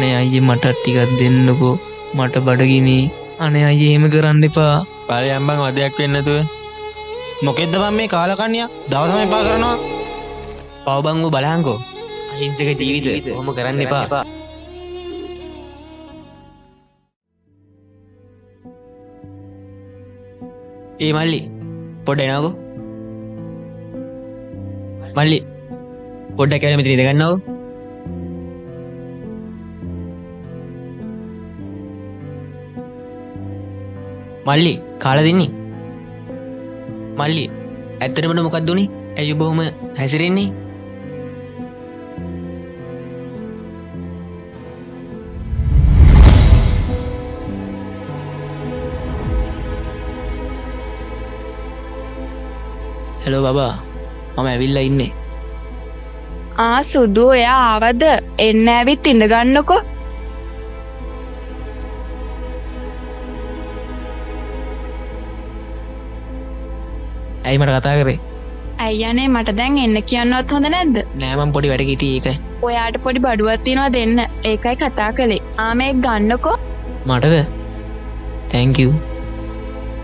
අනේ අයියේ මට ටිකක් දෙන්නකෝ. මට බඩගිනි. අනේ අයියේ එහෙම කරන්න එපා. පාරේ යම්බන් වදයක් වෙන්නේ නැතුව. මොකෙද්ද බං මේ කාලකන්ණියා? දවසම එපා කරනවා. පව බං ඌ බලහන්කෝ. අහිංසක ජීවිත කොහොම කරන්න එපා. ඒ මල්ලි පොඩ්ඩ එනවකෝ. මල්ලි පොඩ්ඩක් කියලා මෙතන ඉඳ ගන්නවෝ. මල්ලි කාලා දෙන්නේ. මල්ලි ඇත්තටම මොකක්ද උනේ? ඇයි ඔබ ඔහොම හැසිරෙන්නේ? හෙලෝ බබා මම ඇවිල්ලා ඉන්නේ. සුදු එයා ආවද? එන්න ඇවිත් ඉඳ ගන්නකො. ඇයි මට කතා කරේ? අයියනේ මට දැන් එන්න කියන්නවත් හොඳ නැද්ද? නෑ මම පොඩි වැඩ කිටියේ ඒකයි. ඔයාට පොඩි බඩුවක් තියෙනවා දෙන්න. ඒකයි කතා කළේ. මේක ගන්නකො. මටද? thank you.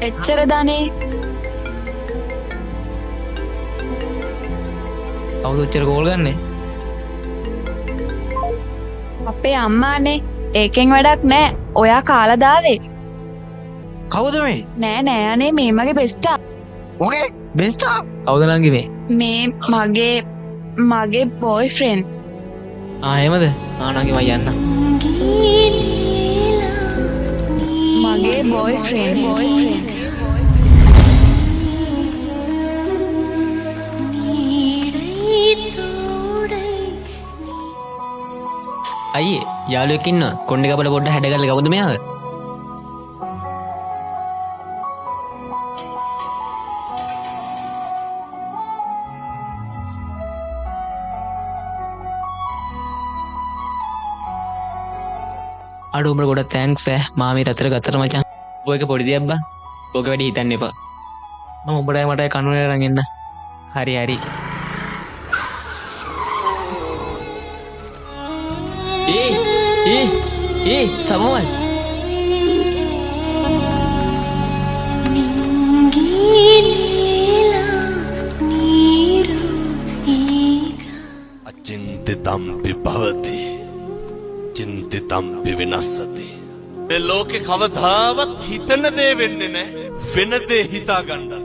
එච්චර දනේ. කවුද ඔච්චර කෝල් ගන්නෙ? අපේ අම්මානේ. ඒකෙන් වැඩක් නෑ. ඔයා කාලා දාවේ. කවුද මේ? නෑ අනේ මේ මගේ බෙස්ටා. මොකේ? බෙස්ටා? කවුද නංගි මේ? මේ මගේ බොයිෆ්‍රෙන්ඩ්. එහෙමද? නංගි මම යන්න. මගේ බොයිෆ්‍රෙන්ඩ්. අයියේ යාළුවෙක් ඉන්නවා. කොණ්ඩේ කපලා පොඩ්ඩක් හැඩ කරලා කවුද මෙයාව? අඩු උඹට ගොඩක් තෑන්ක්ස් මම මේ තතර ගත්තට මචං. ඔයක පොඩි දෙයක් බං. ඕක වැඩි හිතන්න එපා. මම උඹටයි මටයි කනුනේ අරන් එන්න. හරි. ඒ සමවල් අචින්තිතම්පි භවති චින්තිතම්පි විනස්සති. මේ ලෝකේ කවදාවත් හිතන දේ වෙන්නේ නැහැ. වෙන දේ හිතා ගන්න.